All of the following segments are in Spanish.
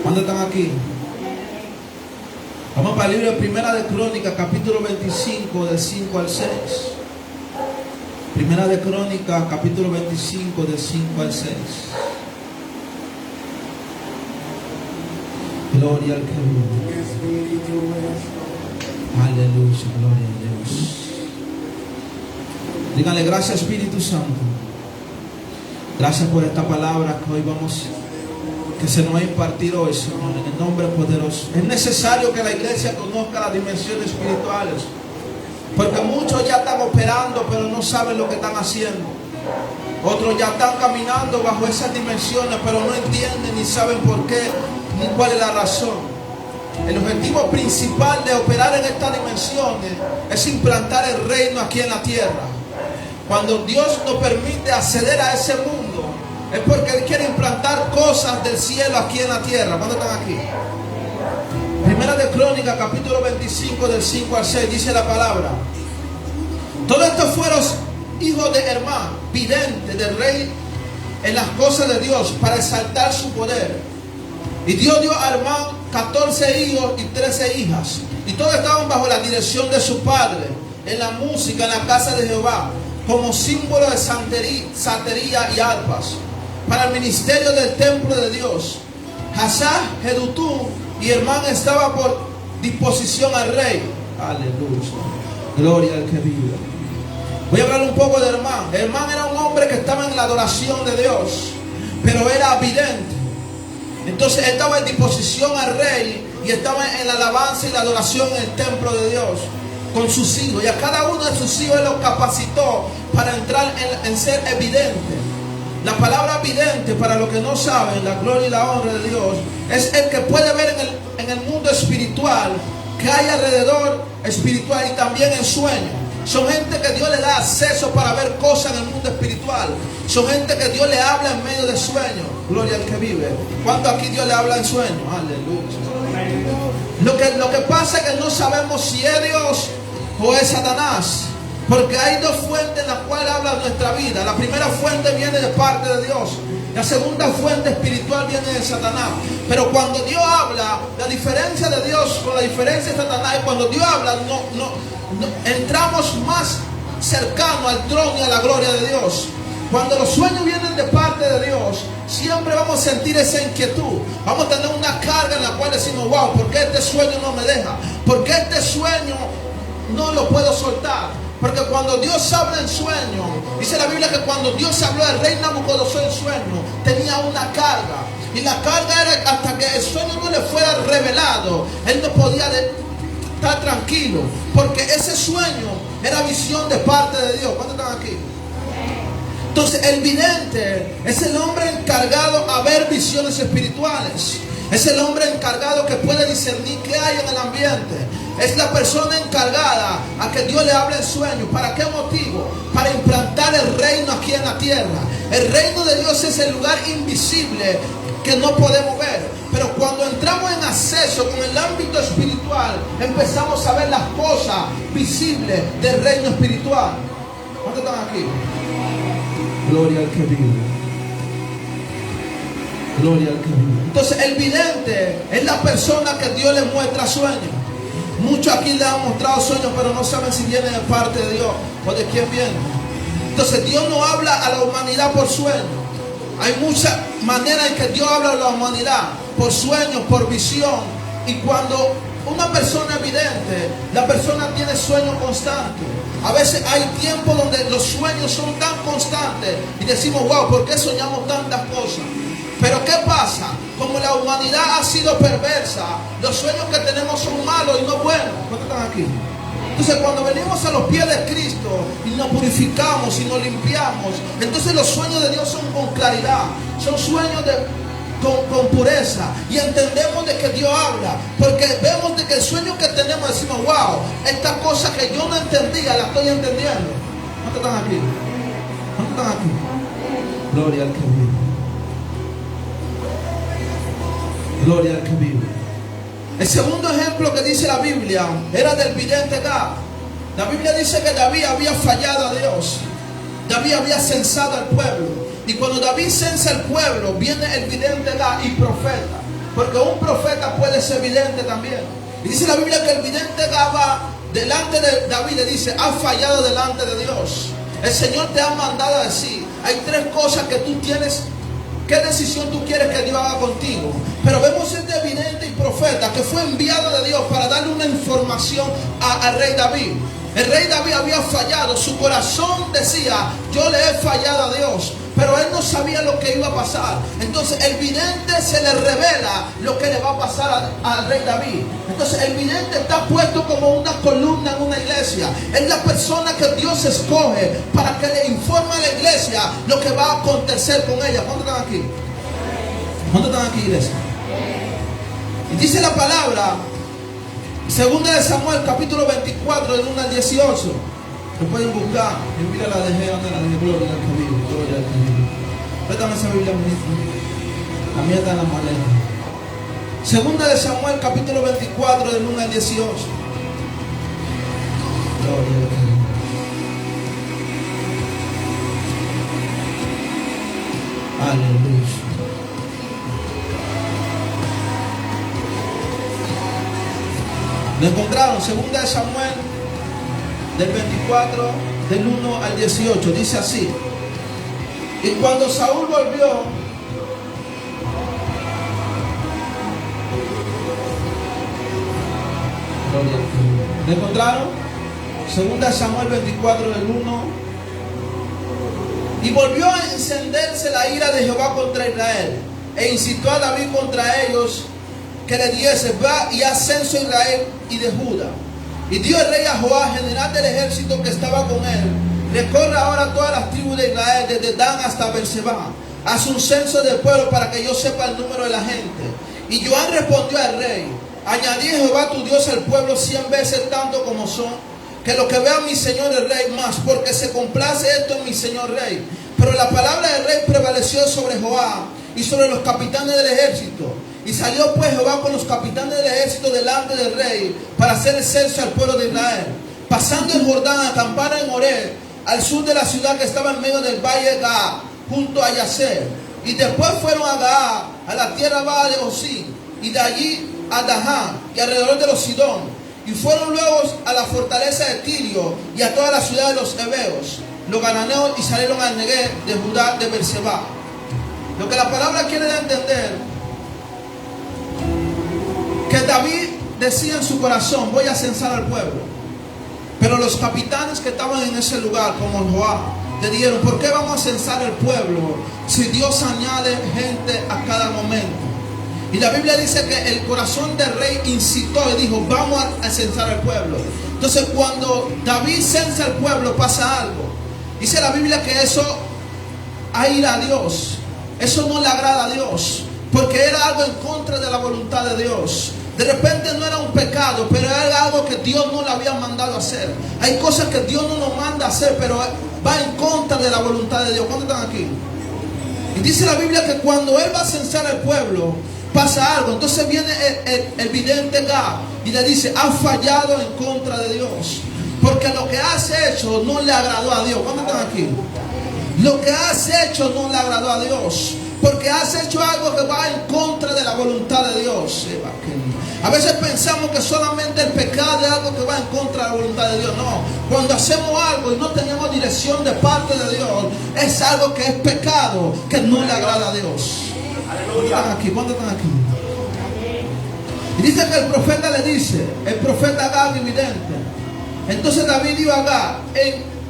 ¿Cuándo están aquí? Vamos para el libro de Primera de Crónicas, capítulo 25, del 5 al 6. Primera de Crónicas, capítulo 25, del 5 al 6. Gloria al que vive. Aleluya, gloria a Dios. Díganle gracias, Espíritu Santo. Gracias por esta palabra que hoy vamos, que se nos ha impartido hoy, Señor, en el nombre poderoso. Es necesario que la iglesia conozca las dimensiones espirituales, porque muchos ya están operando, pero no saben lo que están haciendo. Otros ya están caminando bajo esas dimensiones, pero no entienden ni saben por qué, ni cuál es la razón. El objetivo principal de operar en estas dimensiones es implantar el reino aquí en la tierra. Cuando Dios nos permite acceder a ese mundo, es porque Él quiere implantar cosas del cielo aquí en la tierra. ¿Cuándo están aquí? Primera de Crónicas, capítulo 25, del 5 al 6, dice la palabra: todos estos fueron hijos de Hermán, vidente del rey en las cosas de Dios, para exaltar su poder. Y Dios dio a Hermán 14 hijos y 13 hijas, y todos estaban bajo la dirección de su padre en la música en la casa de Jehová, como símbolo de santería y arpas, para el ministerio del templo de Dios. Hasá, Jedutún y Hermán estaba por disposición al rey. Aleluya, gloria al que vive. Voy a hablar un poco de Hermán. Hermán era un hombre que estaba en la adoración de Dios, pero era vidente. Entonces estaba en disposición al rey y estaba en la alabanza y la adoración en el templo de Dios con sus hijos, y a cada uno de sus hijos Él los capacitó para entrar en ser evidente. La palabra vidente, para los que no saben, la gloria y la honra de Dios, es el que puede ver en el mundo espiritual que hay alrededor espiritual, y también en sueños. Son gente que Dios le da acceso para ver cosas en el mundo espiritual. Son gente que Dios le habla en medio de sueños. Gloria al que vive. ¿Cuánto aquí Dios le habla en sueños? Aleluya. Lo que pasa es que no sabemos si es Dios o es Satanás, porque hay dos fuentes en las cuales habla nuestra vida. La primera fuente viene de parte de Dios, la segunda fuente espiritual viene de Satanás. Pero cuando Dios habla, la diferencia de Dios con la diferencia de Satanás es cuando Dios habla, entramos más cercano al trono y a la gloria de Dios. Cuando los sueños vienen de parte de Dios, siempre vamos a sentir esa inquietud. Vamos a tener una carga en la cual decimos: wow, ¿por qué este sueño no me deja? ¿Por qué este sueño no lo puedo soltar? Porque cuando Dios habla en sueño, dice la Biblia que cuando Dios habló al rey Nabucodonosor en sueño, tenía una carga. Y la carga era hasta que el sueño no le fuera revelado, él no podía estar tranquilo, porque ese sueño era visión de parte de Dios. ¿Cuántos están aquí? Entonces el vidente es el hombre encargado a ver visiones espirituales. Es el hombre encargado que puede discernir qué hay en el ambiente. Es la persona encargada a que Dios le hable en sueños. ¿Para qué motivo? Para implantar el reino aquí en la tierra. El reino de Dios es el lugar invisible que no podemos ver. Pero cuando entramos en acceso con el ámbito espiritual, empezamos a ver las cosas visibles del reino espiritual. ¿Cuántos están aquí? Gloria al que vive. Gloria al que vive. Entonces el vidente es la persona que Dios le muestra sueños. Muchos aquí le han mostrado sueños, pero no saben si vienen de parte de Dios o de quién vienen. Entonces Dios no habla a la humanidad por sueños. Hay muchas maneras en que Dios habla a la humanidad: por sueños, por visión. Y cuando una persona es vidente, la persona tiene sueños constantes. A veces hay tiempos donde los sueños son tan constantes y decimos: wow, ¿por qué soñamos tantas cosas? Pero ¿qué pasa? Como la humanidad ha sido perversa, los sueños que tenemos son malos y no buenos. ¿Cuántos están aquí? Entonces cuando venimos a los pies de Cristo y nos purificamos y nos limpiamos, entonces los sueños de Dios son con claridad, son sueños con pureza, y entendemos de que Dios habla, porque vemos de que el sueño que tenemos decimos: wow, esta cosa que yo no entendía la estoy entendiendo. ¿Cuántos están aquí? ¿Cuántos están aquí? Gloria al que vive. Gloria al que vive. El segundo ejemplo que dice la Biblia era del vidente Gad. La Biblia dice que David había fallado a Dios. David había censado al pueblo. Y cuando David censa al pueblo, viene el vidente Gad y profeta. Porque un profeta puede ser vidente también. Y dice la Biblia que el vidente Gaba delante de David le dice: has fallado delante de Dios. El Señor te ha mandado a decir, hay tres cosas que tú tienes. ¿Qué decisión tú quieres que Dios haga contigo? Pero vemos este vidente y profeta que fue enviado de Dios para darle una información al rey David. El rey David había fallado. Su corazón decía: yo le he fallado a Dios. Pero él no sabía lo que iba a pasar. Entonces el vidente se le revela lo que le va a pasar al rey David. Entonces el vidente está puesto como una columna en una iglesia. Es la persona que Dios escoge para que le informe a la iglesia lo que va a acontecer con ella. ¿Cuántos están aquí? ¿Cuántos están aquí, iglesia? Y dice la palabra, segunda de Samuel, capítulo 24, del 1 al 18. Lo pueden buscar. Y mira, la dejé, donde la dejé. Gloria al que vive, gloria al que vive. Préstame esa Biblia, ministro. La mía está en la maleta. Segunda de Samuel, capítulo 24, del 1 al 18. Gloria al que vive. Aleluya. Lo encontraron. Segunda de Samuel, del 24, del 1 al 18, dice así: y cuando Saúl volvió, ¿me encontraron? Segunda Samuel 24, del 1. Y volvió a encenderse la ira de Jehová contra Israel, e incitó a David contra ellos, que le diese: va y haz censo a Israel y de Judá. Y dio el rey a Joab, general del ejército que estaba con él: recorre ahora todas las tribus de Israel, desde Dan hasta Berseba. Haz un censo del pueblo para que yo sepa el número de la gente. Y Joab respondió al rey: añadí Jehová tu Dios al pueblo 100 veces tanto como son, que lo que vea mi señor el rey más, porque se complace esto en mi señor rey. Pero la palabra del rey prevaleció sobre Joab y sobre los capitanes del ejército. Y salió pues Jehová con los capitanes del ejército delante del rey para hacer el censo al pueblo de Israel. Pasando el Jordán, acamparon en Oreb, al sur de la ciudad que estaba en medio del valle de Gaá, junto a Yazer. Y después fueron a Gaá, a la tierra baja de Osín, y de allí a Dahán, y alrededor de los Sidón. Y fueron luego a la fortaleza de Tirio, y a toda la ciudad de los heveos, los cananeos, y salieron al Negueb de Judá de Berseba. Lo que la palabra quiere dar a entender, que David decía en su corazón: voy a censar al pueblo. Pero los capitanes que estaban en ese lugar, como Joab, le dijeron: ¿por qué vamos a censar el pueblo si Dios añade gente a cada momento? Y la Biblia dice que el corazón del rey incitó y dijo: vamos a censar al pueblo. Entonces cuando David censa al pueblo, pasa algo. Dice la Biblia que eso aira a Dios. Eso no le agrada a Dios, porque era algo en contra de la voluntad de Dios. De repente no era un pecado, pero era algo que Dios no le había mandado a hacer. Hay cosas que Dios no nos manda a hacer, pero va en contra de la voluntad de Dios. ¿Cuántos están aquí? Y dice la Biblia que cuando Él va a censar al pueblo, pasa algo. Entonces viene el vidente Gad y le dice: has fallado en contra de Dios, porque lo que has hecho no le agradó a Dios. ¿Cuántos están aquí? Lo que has hecho no le agradó a Dios, porque has hecho algo que va en contra de la voluntad de Dios. A veces pensamos que solamente el pecado es algo que va en contra de la voluntad de Dios. No, cuando hacemos algo y no tenemos dirección de parte de Dios, es algo que es pecado, que no le agrada a Dios. ¿Cuántos están aquí? ¿Cuántos están aquí? Y dice que el profeta le dice, el profeta Gad vidente: entonces David dijo a Gad: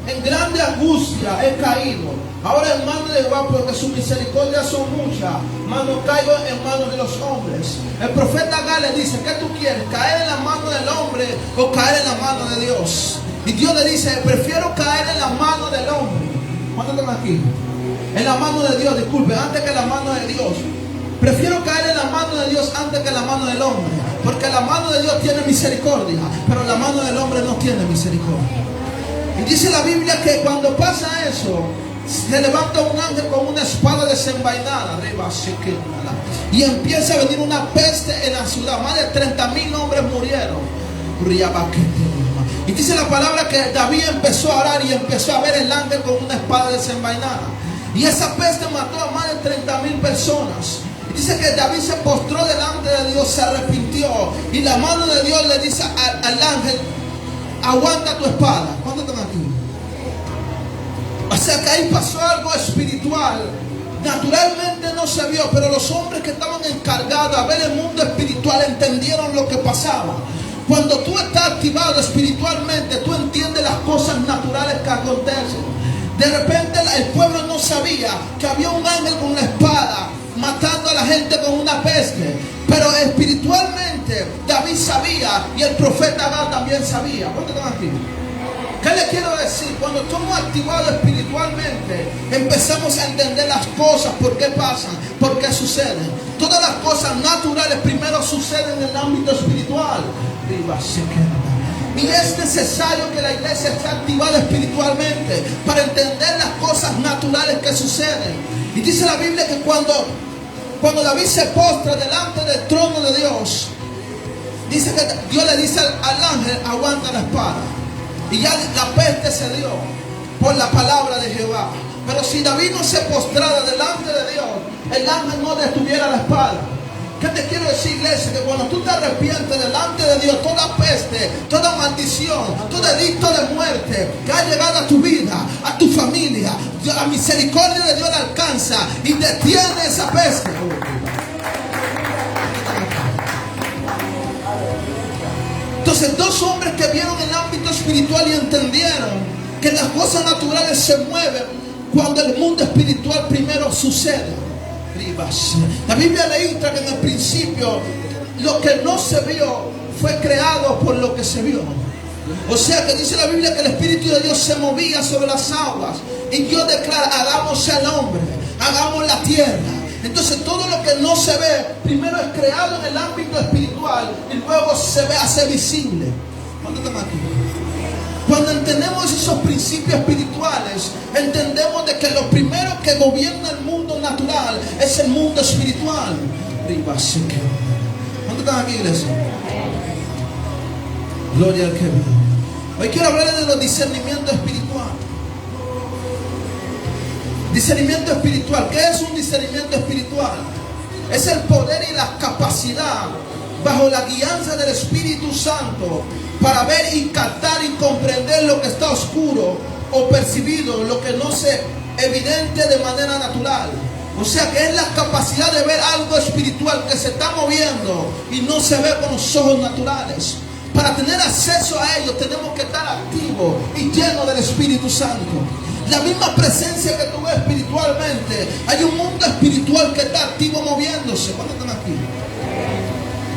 en grande angustia he caído. Ahora en manos de Jehová, porque sus misericordias son muchas, mas no caigo en manos de los hombres. El profeta Gad le dice: ¿qué tú quieres? ¿Caer en la mano del hombre o caer en la mano de Dios? Y Dios le dice: prefiero caer en la mano del hombre. ¿Cuántos están aquí? En la mano de Dios, disculpe, antes que en la mano de Dios. Prefiero caer en la mano de Dios antes que en la mano del hombre, porque la mano de Dios tiene misericordia, pero la mano del hombre no tiene misericordia. Y dice la Biblia que cuando pasa eso, se levanta un ángel con una espada desenvainada y empieza a venir una peste en la ciudad. Más de 30,000 hombres murieron. Y dice la palabra que David empezó a orar y empezó a ver el ángel con una espada desenvainada. Y esa peste mató a más de 30,000 personas. Dice que David se postró delante de Dios, se arrepintió. Y la mano de Dios le dice al ángel: aguanta tu espada. ¿Cuántos están aquí? O sea que ahí pasó algo espiritual. Naturalmente no se vio, pero los hombres que estaban encargados a ver el mundo espiritual entendieron lo que pasaba. Cuando tú estás activado espiritualmente, tú entiendes las cosas naturales que acontecen. De repente el pueblo no sabía que había un ángel con la espada matando a la gente con una peste, pero espiritualmente David sabía y el profeta Gad también sabía. ¿Cuántos están aquí? ¿Qué le quiero decir? Cuando estamos activados espiritualmente, empezamos a entender las cosas, por qué pasan, por qué suceden. Todas las cosas naturales primero suceden en el ámbito espiritual. Y es necesario que la iglesia esté activada espiritualmente para entender las cosas naturales que suceden. Y dice la Biblia que cuando David se postra delante del trono de Dios, dice que Dios le dice al ángel: aguanta la espada. Y ya la peste se dio por la palabra de Jehová. Pero si David no se postrara delante de Dios, el ángel no detuviera la espada. ¿Qué te quiero decir, iglesia? Que cuando tú te arrepientes delante de Dios, toda peste, toda maldición, todo edicto de muerte que ha llegado a tu vida, a tu familia, la misericordia de Dios la alcanza y detiene esa peste. Entonces, dos hombres que vieron el ámbito espiritual y entendieron que las cosas naturales se mueven cuando el mundo espiritual primero sucede. La Biblia registra que en el principio lo que no se vio fue creado por lo que se vio. O sea que dice la Biblia que el Espíritu de Dios se movía sobre las aguas y Dios declara: hagamos al hombre, hagamos la tierra. Entonces todo lo que no se ve primero es creado en el ámbito espiritual y luego se ve, hace visible. ¿Cuánto estamos aquí? Cuando entendemos esos principios espirituales, entendemos de que lo primero que gobierna el mundo natural es el mundo espiritual. ¿Cuánto están aquí, iglesia? Gloria al que vive. Hoy quiero hablar de los discernimientos espirituales. Discernimiento espiritual. ¿Qué es un discernimiento espiritual? Es el poder y la capacidad, bajo la guianza del Espíritu Santo, para ver y captar y comprender lo que está oscuro o percibido, lo que no se evidente de manera natural. O sea que es la capacidad de ver algo espiritual que se está moviendo y no se ve con los ojos naturales. Para tener acceso a ello tenemos que estar activos y llenos del Espíritu Santo. La misma presencia que tú ves espiritualmente, hay un mundo espiritual que está activo moviéndose. ¿Cuántos están aquí?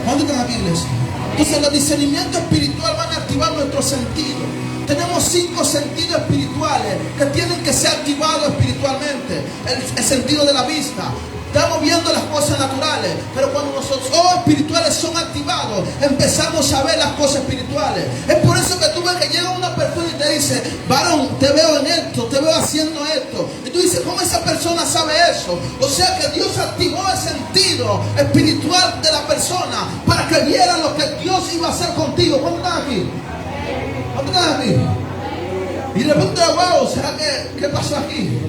¿Cuántos están aquí, iglesia? Entonces los discernimientos espirituales van a activar nuestros sentidos. Tenemos 5 sentidos espirituales que tienen que ser activados espiritualmente. El sentido de la vista. Estamos viendo las cosas naturales, pero cuando nuestros ojos espirituales son activados, empezamos a ver las cosas espirituales. Es por eso que tú ves que llega una persona y te dice: varón, te veo en esto, te veo haciendo esto. Y tú dices: ¿cómo esa persona sabe eso? O sea que Dios activó el sentido espiritual de la persona para que viera lo que Dios iba a hacer contigo. ¿Cuántos están aquí? ¿Cuántos están aquí? Y de repente, wow, ¿será qué pasó aquí?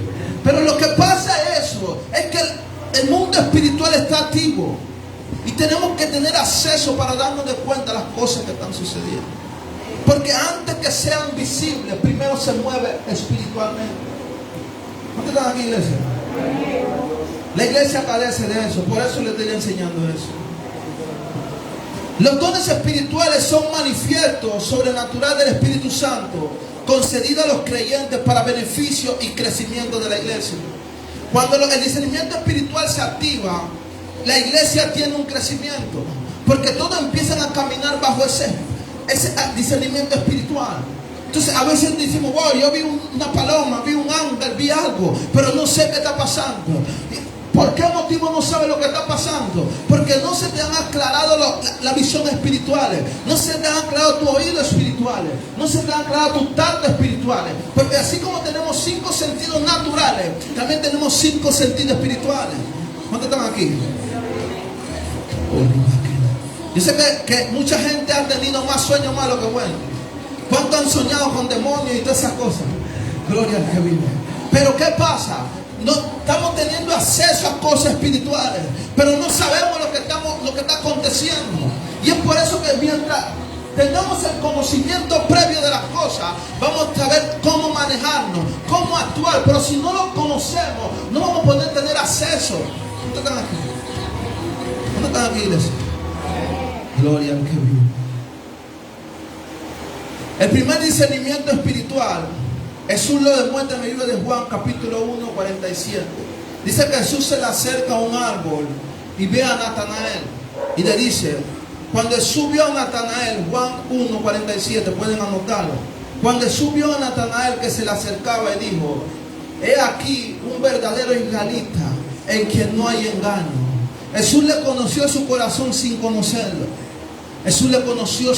Pero lo que pasa es eso, es que el mundo espiritual está activo y tenemos que tener acceso para darnos de cuenta de las cosas que están sucediendo. Porque antes que sean visibles, primero se mueve espiritualmente. ¿Cuántos están aquí, iglesia? La iglesia carece de eso, por eso les estoy enseñando eso. Los dones espirituales son manifiestos sobrenatural del Espíritu Santo, concedidos a los creyentes para beneficio y crecimiento de la iglesia. Cuando el discernimiento espiritual se activa, la iglesia tiene un crecimiento, porque todos empiezan a caminar bajo ese discernimiento espiritual. Entonces a veces decimos: wow, yo vi una paloma, vi un ángel, vi algo, pero no sé qué está pasando. ¿Por qué motivo no sabes lo que está pasando? Porque no se te han aclarado la visión espiritual, no se te han aclarado tus oídos espirituales, no se te han aclarado tus tactos espirituales. Porque así como tenemos 5 sentidos naturales, también tenemos 5 sentidos espirituales. ¿Cuántos están aquí? Yo sé que mucha gente ha tenido más sueños malos que buenos. ¿Cuántos han soñado con demonios y todas esas cosas? Gloria al que vive. Pero ¿qué pasa? no estamos teniendo acceso a cosas espirituales, pero no sabemos lo que está aconteciendo. Y es por eso que mientras tengamos el conocimiento previo de las cosas, vamos a saber cómo manejarnos, cómo actuar. Pero si no lo conocemos, no vamos a poder tener acceso. ¿Cuántos están aquí? ¿Cuántos están aquí, iglesia? Gloria al que vive. El primer discernimiento espiritual, Jesús lo demuestra en el libro de Juan capítulo 1, 47. Dice que Jesús se le acerca a un árbol y ve a Natanael y le dice, cuando Jesús vio a Natanael, Juan 1, 47, pueden anotarlo. Cuando Jesús vio a Natanael que se le acercaba y dijo, he aquí un verdadero israelita en quien no hay engaño. Jesús le conoció su corazón sin conocerlo. Jesús le conoció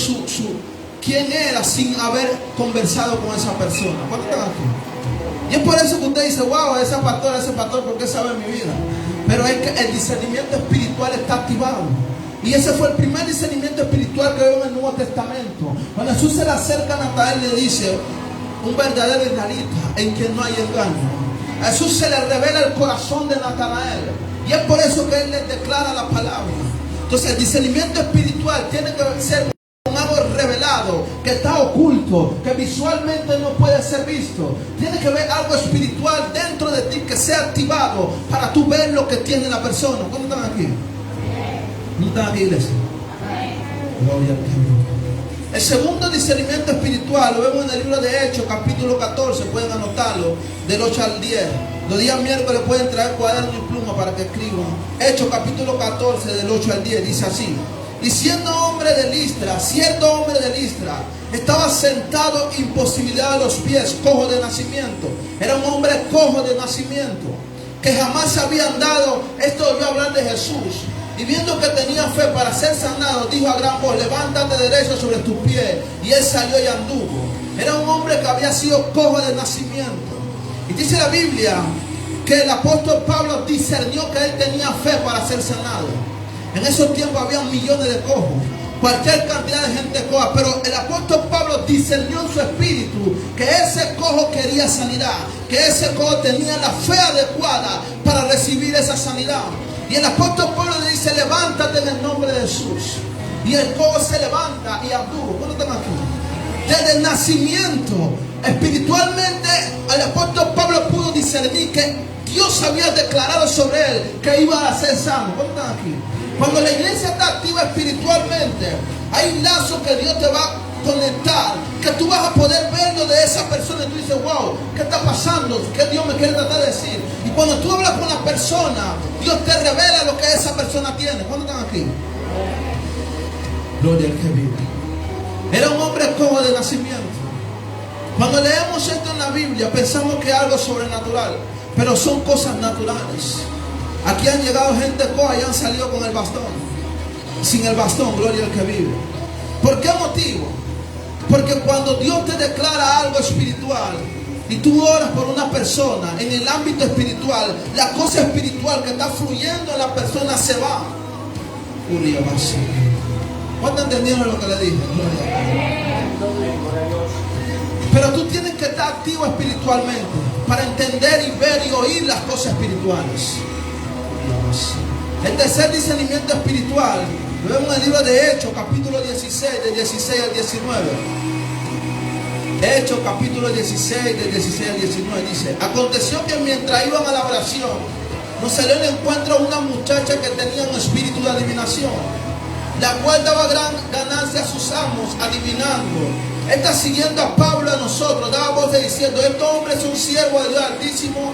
quién era sin haber conversado con esa persona. ¿Cuántos están aquí? Y es por eso que usted dice, wow, ese pastor, ¿por qué sabe mi vida? Pero es que el discernimiento espiritual está activado. Y ese fue el primer discernimiento espiritual que vemos en el Nuevo Testamento. Cuando Jesús se le acerca a Natanael, le dice, un verdadero israelita en quien no hay engaño. A Jesús se le revela el corazón de Natanael. Y es por eso que Él le declara la palabra. Entonces el discernimiento espiritual tiene que ser algo revelado, que está oculto, que visualmente no puede ser visto. Tiene que ver algo espiritual dentro de ti que sea activado para tú ver lo que tiene la persona. ¿Cuántos están aquí? ¿No están aquí, iglesia? Gloria al Señor. El segundo discernimiento espiritual lo vemos en el libro de Hechos capítulo 14, pueden anotarlo, del 8 al 10. Los días miércoles pueden traer cuaderno y pluma para que escriban. Hechos capítulo 14 del 8 al 10 dice así: y siendo hombre de Listra, estaba sentado imposibilidad a los pies, cojo de nacimiento. Era un hombre cojo de nacimiento, que jamás se había andado. Esto oyó hablar de Jesús, y viendo que tenía fe para ser sanado, dijo a gran voz, levántate derecho sobre tus pies. Y él salió y anduvo. Era un hombre que había sido cojo de nacimiento. Y dice la Biblia que el apóstol Pablo discernió que él tenía fe para ser sanado. En esos tiempos había millones de cojos, cualquier cantidad de gente coja, pero el apóstol Pablo discernió en su espíritu que ese cojo quería sanidad, que ese cojo tenía la fe adecuada para recibir esa sanidad. Y el apóstol Pablo le dice, levántate en el nombre de Jesús. Y el cojo se levanta y anduvo. ¿Cuándo están aquí? Desde el nacimiento, espiritualmente, el apóstol Pablo pudo discernir que Dios había declarado sobre él que iba a ser sano. ¿Cuándo están aquí? Cuando la iglesia está activa espiritualmente, hay lazos que Dios te va a conectar, que tú vas a poder verlo de esa persona y tú dices, wow, ¿qué está pasando? ¿Qué Dios me quiere tratar de decir? Y cuando tú hablas con la persona, Dios te revela lo que esa persona tiene. ¿Cuándo están aquí? Gloria al que vive. Era un hombre cojo de nacimiento. Cuando leemos esto en la Biblia, pensamos que es algo sobrenatural, pero son cosas naturales. Aquí han llegado gente coja y han salido con el bastón. Sin el bastón, gloria al que vive. ¿Por qué motivo? Porque cuando Dios te declara algo espiritual y tú oras por una persona en el ámbito espiritual, la cosa espiritual que está fluyendo en la persona se va. ¿Cuántos entendieron lo que le dije? Pero tú tienes que estar activo espiritualmente para entender y ver y oír las cosas espirituales. El tercer discernimiento espiritual lo vemos en el libro de Hechos capítulo 16 del 16 al 19. Hechos capítulo 16 del 16 al 19 dice: aconteció que mientras iban a la oración, nos salió en encuentro una muchacha que tenía un espíritu de adivinación, la cual daba gran ganancia a sus amos adivinando. Esta, siguiendo a Pablo a nosotros, daba voces diciendo: este hombre es un siervo de Dios Altísimo,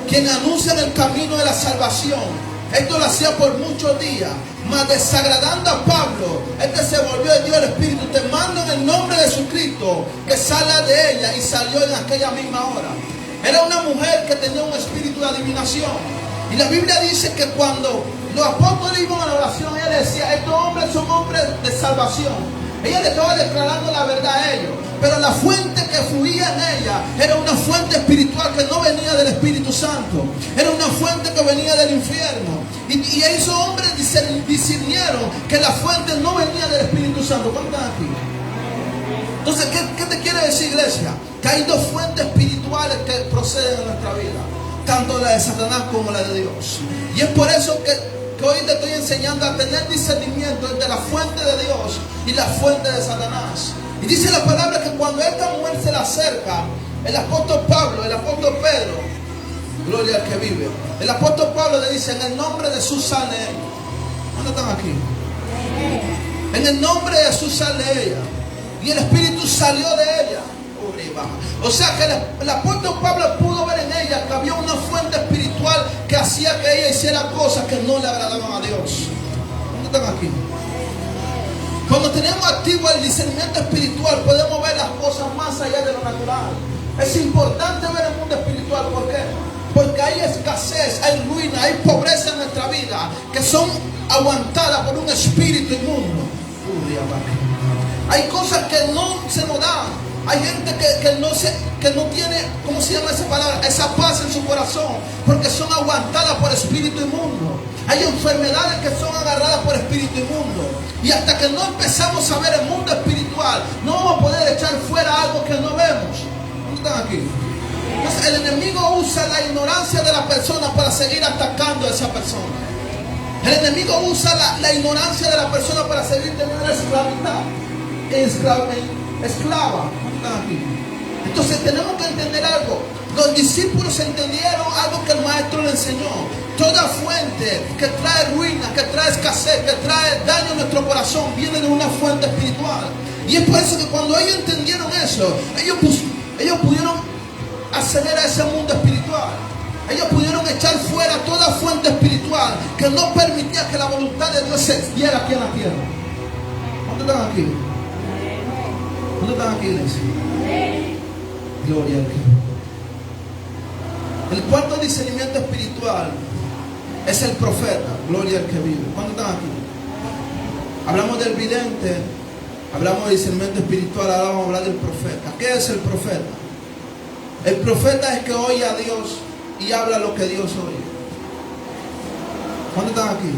quien anuncia el camino de la salvación. Esto lo hacía por muchos días, mas desagradando a Pablo, este se volvió y dio el espíritu: te mando en el nombre de Jesucristo que salga de ella. Y salió en aquella misma hora. Era una mujer que tenía un espíritu de adivinación. Y la Biblia dice que cuando los apóstoles iban a la oración, ella decía: estos hombres son hombres de salvación. Ella le estaba declarando la verdad a ellos, pero la fuente que fluía en ella era una fuente espiritual que no venía del Espíritu Santo, era una fuente que venía del infierno. Y esos hombres discernieron que la fuente no venía del Espíritu Santo. ¿Cuántos están aquí? Entonces, ¿qué te quiere decir, iglesia? Que hay dos fuentes espirituales que proceden en nuestra vida. tanto la de Satanás como la de Dios. Y es por eso que hoy te estoy enseñando a tener discernimiento entre la fuente de Dios y la fuente de Satanás. Y dice la palabra que cuando esta mujer se le acerca, el apóstol Pablo, el apóstol Pedro, gloria al que vive, el apóstol Pablo le dice: en el nombre de Jesús sale ella. ¿Dónde están aquí? En el nombre de Jesús sale ella. Y el Espíritu salió de ella. O sea que el apóstol Pablo pudo ver en ella que había una fuente espiritual que hacía que ella hiciera cosas que no le agradaban a Dios. ¿Dónde están aquí? Cuando tenemos activo el discernimiento espiritual, podemos ver las cosas más allá de lo natural. Es importante ver el mundo espiritual. ¿Por qué? Porque hay escasez, hay ruina, hay pobreza en nuestra vida que son aguantadas por un espíritu inmundo. Hay cosas que no se nos dan. Hay gente que no tiene, ¿cómo se llama esa palabra? Esa paz en su corazón, porque son aguantadas por espíritu inmundo. Hay enfermedades que son agarradas por espíritu inmundo. Y hasta que no empezamos a ver el mundo espiritual, no vamos a poder echar fuera algo que no vemos. ¿Dónde están aquí? Entonces el enemigo usa la ignorancia de la persona para seguir atacando a esa persona. El enemigo usa la ignorancia de la persona para seguir teniendo esclava. Aquí. Entonces tenemos que entender algo. Los discípulos entendieron algo que el maestro le enseñó. Toda fuente que trae ruina, que trae escasez, que trae daño en nuestro corazón, viene de una fuente espiritual. Y es por eso que cuando ellos entendieron eso, ellos pudieron acceder a ese mundo espiritual. Ellos pudieron echar fuera toda fuente espiritual que no permitía que la voluntad de Dios se diera aquí en la tierra. ¿Dónde están aquí? ¿Dónde están aquí, iglesia? Gloria al que. El cuarto discernimiento espiritual es el profeta. Gloria al que vive. ¿Cuándo están aquí? Hablamos del vidente, hablamos de discernimiento espiritual, ahora vamos a hablar del profeta. ¿Qué es el profeta? El profeta es que oye a Dios y habla lo que Dios oye. ¿Cuándo están aquí?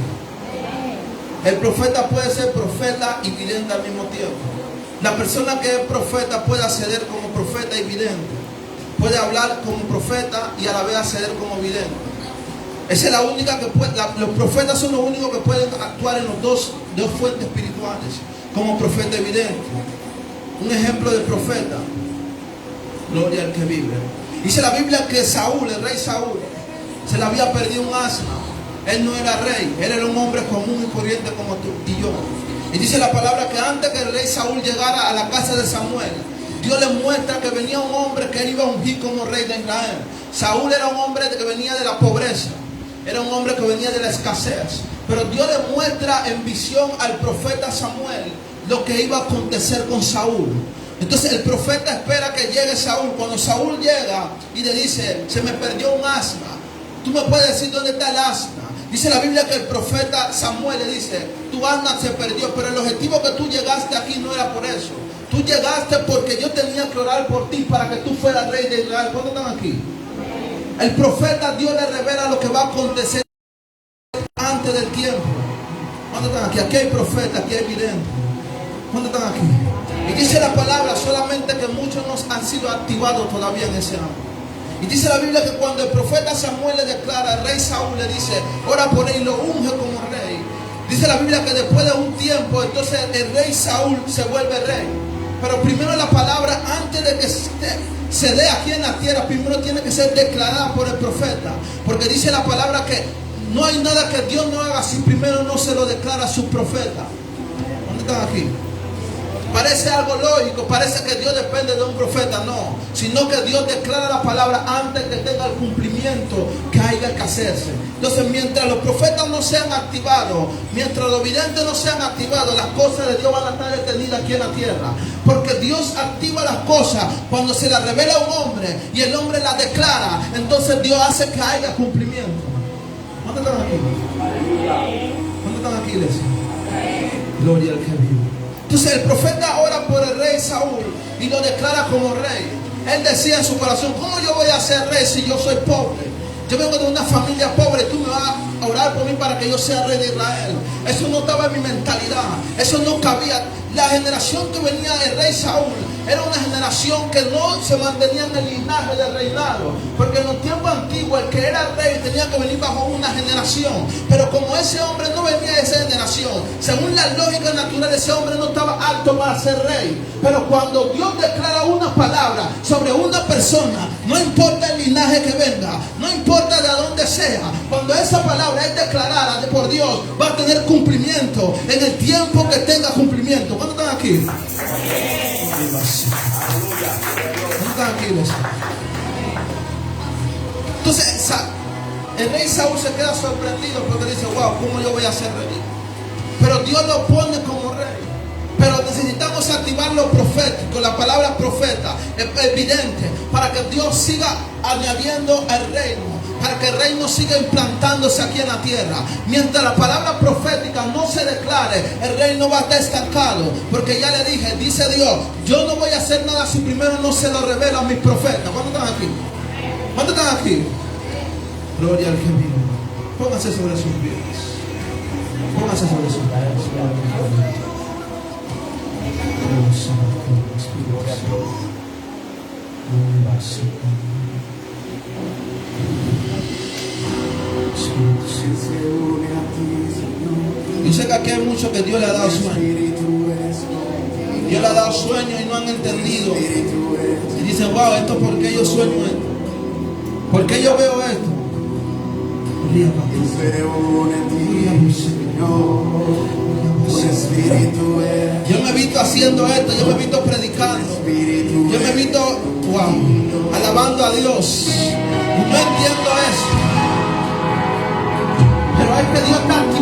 El profeta puede ser profeta y vidente al mismo tiempo. La persona que es profeta puede acceder como profeta y vidente. Puede hablar como profeta y a la vez acceder como vidente. Esa es la única que puede. Los profetas son los únicos que pueden actuar en los dos fuentes espirituales, como profeta y vidente. Un ejemplo de profeta. Gloria al que vive. Dice la Biblia que Saúl, el rey Saúl, se le había perdido un asna. Él no era rey, él era un hombre común y corriente como tú y yo. Y dice la palabra que antes que el rey Saúl llegara a la casa de Samuel, Dios le muestra que venía un hombre que él iba a ungir como rey de Israel. Saúl era un hombre que venía de la pobreza, era un hombre que venía de la escasez. Pero Dios le muestra en visión al profeta Samuel lo que iba a acontecer con Saúl. Entonces el profeta espera que llegue Saúl. Cuando Saúl llega y le dice: se me perdió un asna, ¿tú me puedes decir dónde está el asna? Dice la Biblia que el profeta Samuel le dice: tu asna se perdió, pero el objetivo que tú llegaste aquí no era por eso. Tú llegaste porque yo tenía que orar por ti para que tú fueras rey de Israel. ¿Cuántos están aquí? El profeta, Dios le revela lo que va a acontecer antes del tiempo. ¿Cuántos están aquí? Aquí hay profeta, aquí hay vidente. ¿Cuántos están aquí? Y dice la palabra solamente que muchos no han sido activados todavía en ese año. Y dice la Biblia que cuando el profeta Samuel le declara al rey Saúl, le dice: ora por él y lo unge como rey. Dice la Biblia que después de un tiempo, entonces el rey Saúl se vuelve rey. Pero primero la palabra, antes de que se dé aquí en la tierra, primero tiene que ser declarada por el profeta. Porque dice la palabra que no hay nada que Dios no haga si primero no se lo declara a su profeta. ¿Dónde están aquí? Parece algo lógico, parece que Dios depende de un profeta, no, sino que Dios declara la palabra antes que tenga el cumplimiento que haya que hacerse. Entonces, mientras los profetas no sean activados, mientras los videntes no sean activados, las cosas de Dios van a estar detenidas aquí en la tierra. Porque Dios activa las cosas cuando se las revela a un hombre y el hombre las declara. Entonces Dios hace que haya cumplimiento. ¿Dónde están aquí? ¿Dónde están aquí, iglesia? Gloria al que vive. Entonces el profeta ora por el rey Saúl y lo declara como rey. Él decía en su corazón: ¿cómo yo voy a ser rey si yo soy pobre? Yo vengo de una familia pobre, tú me vas a orar por mí para que yo sea rey de Israel. Eso no estaba en mi mentalidad, eso no cabía. La generación que venía del rey Saúl era una generación que no se mantenía en el linaje del reinado, porque en los tiempos antiguos el que era rey tenía que venir bajo una generación, pero como ese hombre no venía de esa generación, según la lógica natural, ese hombre no estaba apto para ser rey. Pero cuando Dios declara una palabra sobre una persona, no importa el linaje que venga, no importa de dónde sea, cuando esa palabra es declarada por Dios, va a tener cumplimiento en el tiempo que tenga cumplimiento. ¿Cuántos están aquí? ¿Cuántos están aquí? Entonces el rey Saúl se queda sorprendido porque dice: wow, ¿cómo yo voy a ser rey? Pero Dios lo pone como rey. Pero necesitamos activar lo profético, la palabra profeta, evidente, para que Dios siga añadiendo el reino, para que el reino siga implantándose aquí en la tierra. Mientras la palabra profética no se declare, el reino va a estar estancado, porque ya le dije, dice Dios, yo no voy a hacer nada si primero no se lo revelo a mis profetas. ¿Cuántos están aquí? ¿Cuántos están aquí? Gloria al que vive. Pónganse sobre sus pies. Pónganse sobre sus pies. Yo sé que aquí hay muchos que Dios le ha dado sueño. Dios le ha dado sueño y no han entendido. Y dicen: wow, ¿esto por qué yo sueño esto? ¿Por qué yo veo esto? Yo me he visto haciendo esto, yo me he visto predicando, yo me he visto, wow, alabando a Dios. Y no entiendo eso. Pero es que Dios está aquí